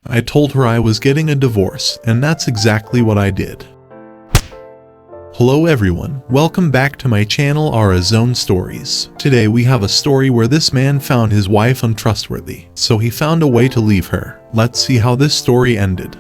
I told her I was getting a divorce, and that's exactly what I did. Hello everyone, welcome back to my channel Zone Stories. Today we have a story where this man found his wife untrustworthy, so he found a way to leave her. Let's see how this story ended.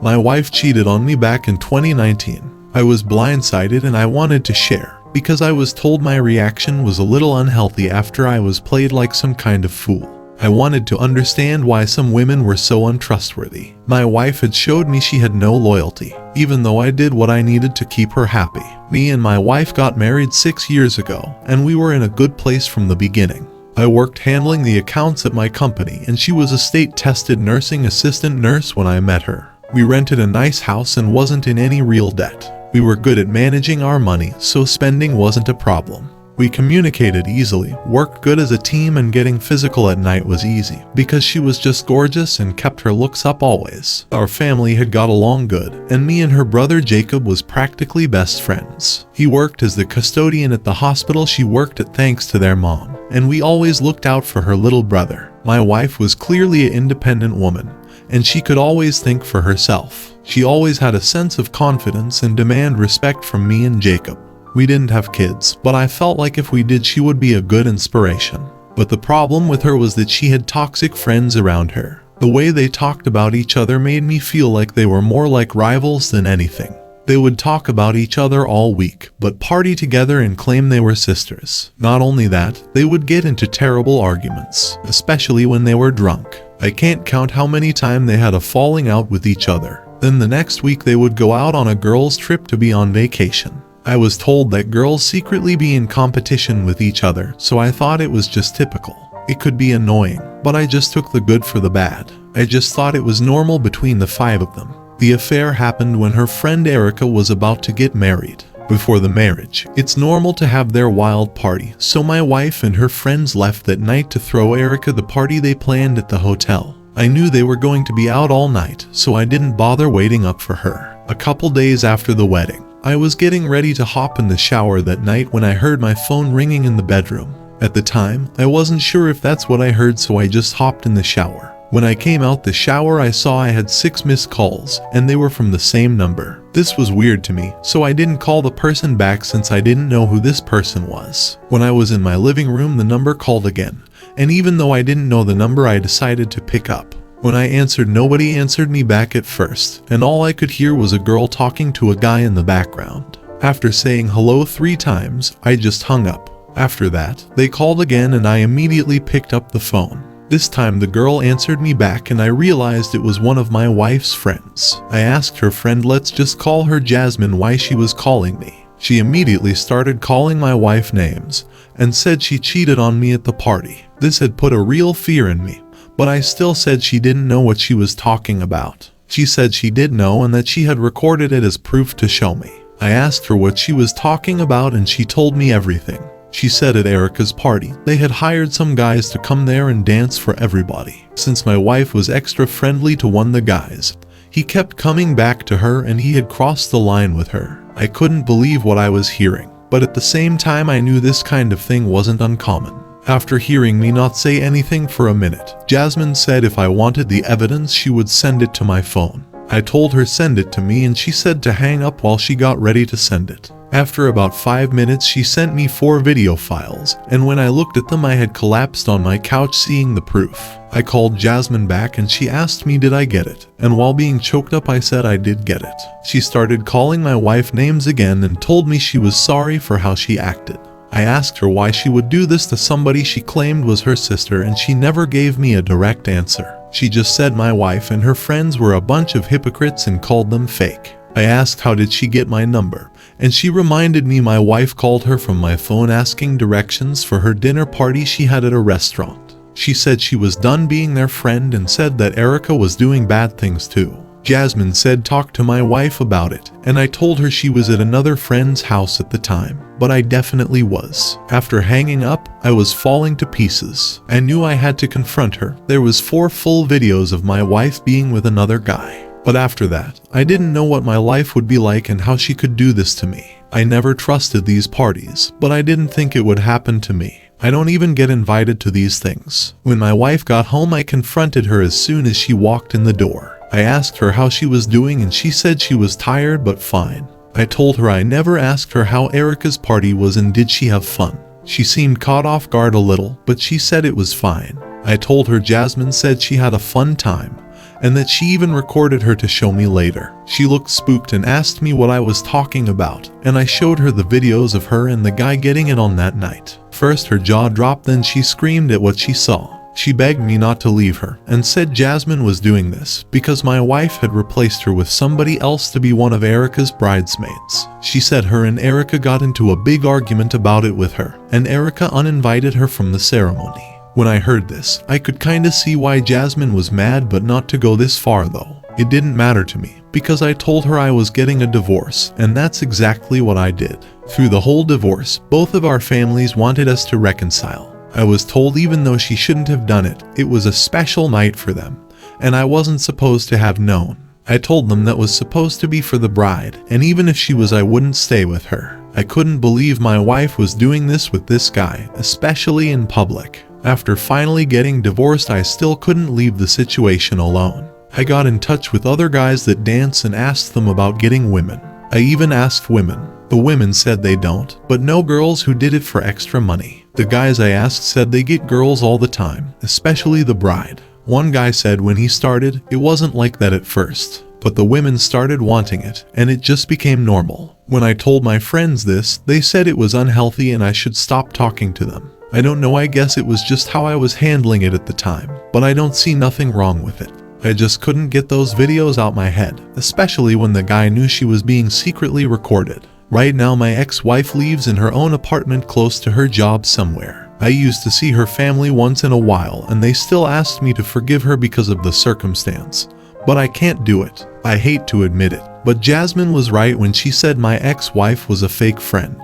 My wife cheated on me back in 2019. I was blindsided and I wanted to share, because I was told my reaction was a little unhealthy after I was played like some kind of fool. I wanted to understand why some women were so untrustworthy. My wife had showed me she had no loyalty, even though I did what I needed to keep her happy. Me and my wife got married 6 years ago, and we were in a good place from the beginning. I worked handling the accounts at my company, and she was a state-tested nursing assistant nurse when I met her. We rented a nice house and wasn't in any real debt. We were good at managing our money, so spending wasn't a problem. We communicated easily, worked good as a team, and getting physical at night was easy, because she was just gorgeous and kept her looks up always. Our family had got along good, and me and her brother Jacob was practically best friends. He worked as the custodian at the hospital she worked at thanks to their mom, and we always looked out for her little brother. My wife was clearly an independent woman, and she could always think for herself. She always had a sense of confidence and demanded respect from me and Jacob. We didn't have kids, but I felt like if we did she would be a good inspiration. But the problem with her was that she had toxic friends around her. The way they talked about each other made me feel like they were more like rivals than anything. They would talk about each other all week, but party together and claim they were sisters. Not only that, they would get into terrible arguments, especially when they were drunk. I can't count how many times they had a falling out with each other. Then the next week they would go out on a girls' trip to be on vacation. I was told that girls secretly be in competition with each other, so I thought it was just typical. It could be annoying, but I just took the good for the bad. I just thought it was normal between the 5 of them. The affair happened when her friend Erica was about to get married. Before the marriage, it's normal to have their wild party, so my wife and her friends left that night to throw Erica the party they planned at the hotel. I knew they were going to be out all night, so I didn't bother waiting up for her. A couple days after the wedding, I was getting ready to hop in the shower that night when I heard my phone ringing in the bedroom. At the time, I wasn't sure if that's what I heard, so I just hopped in the shower. When I came out the shower, I saw I had 6 missed calls, and they were from the same number. This was weird to me, so I didn't call the person back since I didn't know who this person was. When I was in my living room, the number called again, and even though I didn't know the number, I decided to pick up. When I answered, nobody answered me back at first, and all I could hear was a girl talking to a guy in the background. After saying hello 3 times, I just hung up. After that, they called again and I immediately picked up the phone. This time the girl answered me back and I realized it was one of my wife's friends. I asked her friend, let's just call her Jasmine, why she was calling me. She immediately started calling my wife names and said she cheated on me at the party. This had put a real fear in me. But I still said she didn't know what she was talking about. She said she did know and that she had recorded it as proof to show me. I asked her what she was talking about and she told me everything. She said at Erica's party, they had hired some guys to come there and dance for everybody. Since my wife was extra friendly to one of the guys, he kept coming back to her and he had crossed the line with her. I couldn't believe what I was hearing, but at the same time I knew this kind of thing wasn't uncommon. After hearing me not say anything for a minute, Jasmine said if I wanted the evidence she would send it to my phone. I told her send it to me and she said to hang up while she got ready to send it. After about 5 minutes she sent me 4 video files, and when I looked at them I had collapsed on my couch seeing the proof. I called Jasmine back and she asked me did I get it, and while being choked up I said I did get it. She started calling my wife names again and told me she was sorry for how she acted. I asked her why she would do this to somebody she claimed was her sister and she never gave me a direct answer. She just said my wife and her friends were a bunch of hypocrites and called them fake. I asked how did she get my number, and she reminded me my wife called her from my phone asking directions for her dinner party she had at a restaurant. She said she was done being their friend and said that Erica was doing bad things too. Jasmine said talk to my wife about it, and I told her she was at another friend's house at the time, but I definitely was. After hanging up, I was falling to pieces. I knew I had to confront her. There was 4 full videos of my wife being with another guy. But after that, I didn't know what my life would be like and how she could do this to me. I never trusted these parties, but I didn't think it would happen to me. I don't even get invited to these things. When my wife got home, I confronted her as soon as she walked in the door. I asked her how she was doing and she said she was tired but fine. I told her I never asked her how Erica's party was and did she have fun. She seemed caught off guard a little, but she said it was fine. I told her Jasmine said she had a fun time, and that she even recorded her to show me later. She looked spooked and asked me what I was talking about, and I showed her the videos of her and the guy getting it on that night. First her jaw dropped, then she screamed at what she saw. She begged me not to leave her, and said Jasmine was doing this because my wife had replaced her with somebody else to be one of Erica's bridesmaids. She said her and Erica got into a big argument about it with her, and Erica uninvited her from the ceremony. When I heard this, I could kinda see why Jasmine was mad, but not to go this far though. It didn't matter to me, because I told her I was getting a divorce, and that's exactly what I did. Through the whole divorce, both of our families wanted us to reconcile. I was told even though she shouldn't have done it, it was a special night for them, and I wasn't supposed to have known. I told them that was supposed to be for the bride, and even if she was, I wouldn't stay with her. I couldn't believe my wife was doing this with this guy, especially in public. After finally getting divorced, I still couldn't leave the situation alone. I got in touch with other guys that dance and asked them about getting women. I even asked women. The women said they don't, but know girls who did it for extra money. The guys I asked said they get girls all the time, especially the bride. One guy said when he started, it wasn't like that at first, but the women started wanting it, and it just became normal. When I told my friends this, they said it was unhealthy and I should stop talking to them. I don't know, I guess it was just how I was handling it at the time, but I don't see nothing wrong with it. I just couldn't get those videos out my head, especially when the guy knew she was being secretly recorded. Right now my ex-wife lives in her own apartment close to her job somewhere. I used to see her family once in a while and they still asked me to forgive her because of the circumstance. But I can't do it. I hate to admit it. But Jasmine was right when she said my ex-wife was a fake friend.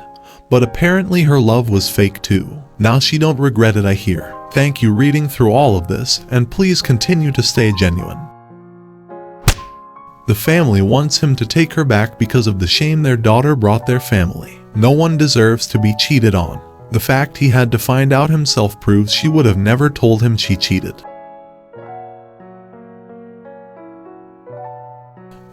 But apparently her love was fake too. Now she don't regret it, I hear. Thank you reading through all of this, and please continue to stay genuine. The family wants him to take her back because of the shame their daughter brought their family. No one deserves to be cheated on. The fact he had to find out himself proves she would have never told him she cheated.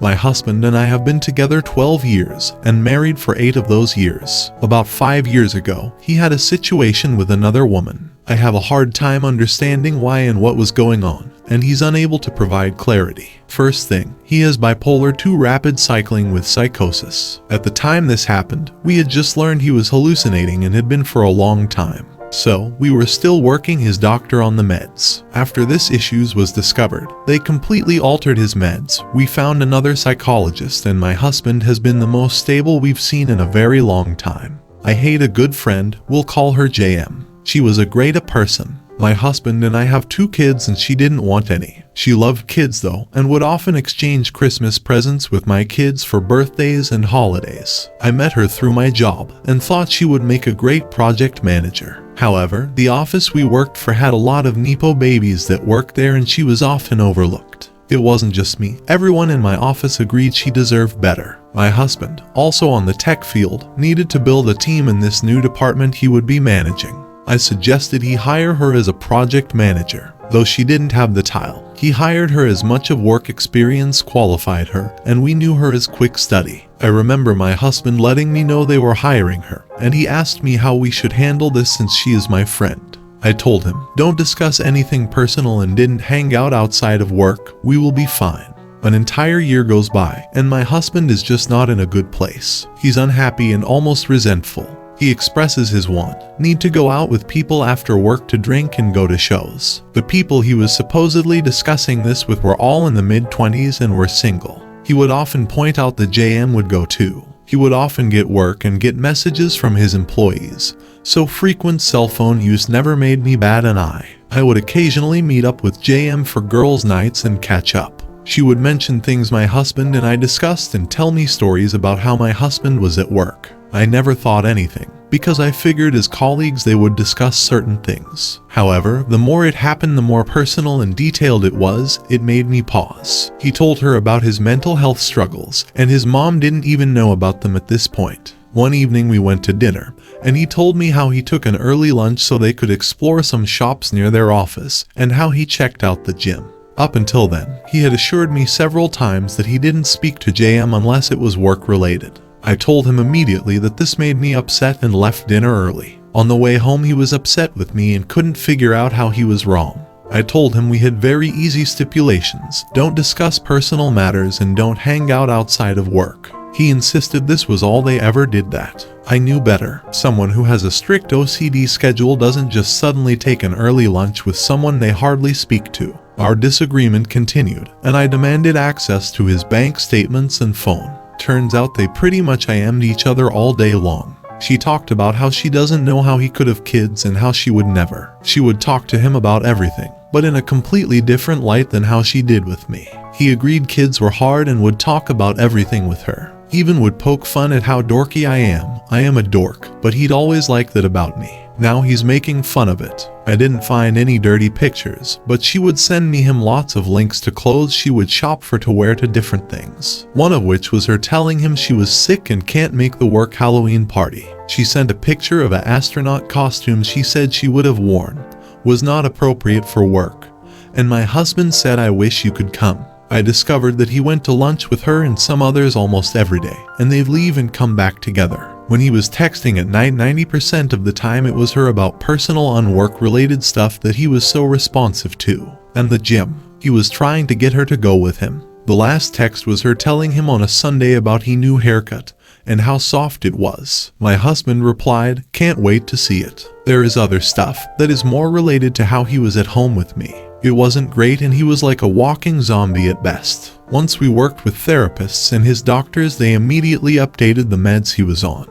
My husband and I have been together 12 years and married for 8 of those years. About 5 years ago, he had a situation with another woman. I have a hard time understanding why and what was going on, and he's unable to provide clarity. First thing, he has bipolar 2 rapid cycling with psychosis. At the time this happened, we had just learned he was hallucinating and had been for a long time. So, we were still working his doctor on the meds. After this issues was discovered, they completely altered his meds. We found another psychologist and my husband has been the most stable we've seen in a very long time. I hate a good friend, we'll call her JM. She was a great person. My husband and I have 2 kids and she didn't want any. She loved kids though, and would often exchange Christmas presents with my kids for birthdays and holidays. I met her through my job and thought she would make a great project manager. However, the office we worked for had a lot of Nepo babies that worked there and she was often overlooked. It wasn't just me, everyone in my office agreed she deserved better. My husband, also on the tech field, needed to build a team in this new department he would be managing. I suggested he hire her as a project manager. Though she didn't have the title, he hired her as much of work experience qualified her, and we knew her as quick study. I remember my husband letting me know they were hiring her, and he asked me how we should handle this since she is my friend. I told him, don't discuss anything personal and didn't hang out outside of work, we will be fine. An entire year goes by, and my husband is just not in a good place. He's unhappy and almost resentful. He expresses his need to go out with people after work to drink and go to shows. The people he was supposedly discussing this with were all in the mid-20s and were single. He would often point out that JM would go too. He would often get work and get messages from his employees. So frequent cell phone use never made me bat an eye. I would occasionally meet up with JM for girls' nights and catch up. She would mention things my husband and I discussed and tell me stories about how my husband was at work. I never thought anything, because I figured as colleagues they would discuss certain things. However, the more it happened, the more personal and detailed it was, it made me pause. He told her about his mental health struggles, and his mom didn't even know about them at this point. One evening we went to dinner, and he told me how he took an early lunch so they could explore some shops near their office, and how he checked out the gym. Up until then, he had assured me several times that he didn't speak to JM unless it was work-related. I told him immediately that this made me upset and left dinner early. On the way home he was upset with me and couldn't figure out how he was wrong. I told him we had very easy stipulations: don't discuss personal matters and don't hang out outside of work. He insisted this was all they ever did. That I knew better. Someone who has a strict OCD schedule doesn't just suddenly take an early lunch with someone they hardly speak to. Our disagreement continued, and I demanded access to his bank statements and phone. Turns out they pretty much IM'd each other all day long. She talked about how she doesn't know how he could have kids and how she would never. She would talk to him about everything, but in a completely different light than how she did with me. He agreed kids were hard and would talk about everything with her. Even would poke fun at how dorky I am. I am a dork, but he'd always liked that about me. Now he's making fun of it. I didn't find any dirty pictures, but she would send me him lots of links to clothes she would shop for to wear to different things. One of which was her telling him she was sick and can't make the work Halloween party. She sent a picture of an astronaut costume she said she would have worn was not appropriate for work. And my husband said, I wish you could come. I discovered that he went to lunch with her and some others almost every day, and they'd leave and come back together. When he was texting at night, 90% of the time it was her about personal unwork-related stuff that he was so responsive to. And the gym. He was trying to get her to go with him. The last text was her telling him on a Sunday about his new haircut and how soft it was. My husband replied, can't wait to see it. There is other stuff that is more related to how he was at home with me. It wasn't great and he was like a walking zombie at best. Once we worked with therapists and his doctors, they immediately updated the meds he was on.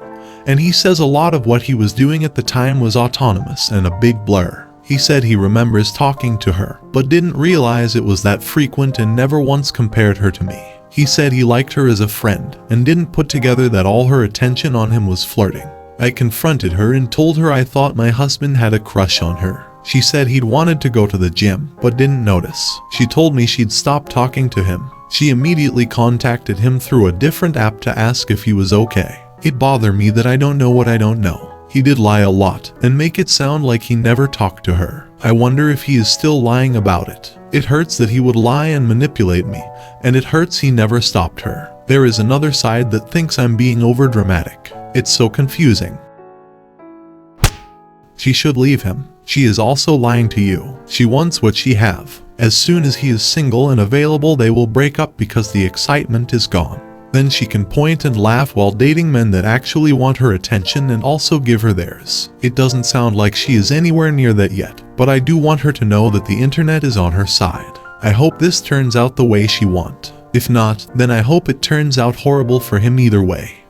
And he says a lot of what he was doing at the time was autonomous and a big blur. He said he remembers talking to her, but didn't realize it was that frequent and never once compared her to me. He said he liked her as a friend and didn't put together that all her attention on him was flirting. I confronted her and told her I thought my husband had a crush on her. She said he'd wanted to go to the gym, but didn't notice. She told me she'd stopped talking to him. She immediately contacted him through a different app to ask if he was okay. It bothered me that I don't know what I don't know. He did lie a lot and make it sound like he never talked to her. I wonder if he is still lying about it. It hurts that he would lie and manipulate me, and it hurts he never stopped her. There is another side that thinks I'm being overdramatic. It's so confusing. She should leave him. She is also lying to you. She wants what she have. As soon as he is single and available, they will break up because the excitement is gone. Then she can point and laugh while dating men that actually want her attention and also give her theirs. It doesn't sound like she is anywhere near that yet, but I do want her to know that the internet is on her side. I hope this turns out the way she wants. If not, then I hope it turns out horrible for him either way.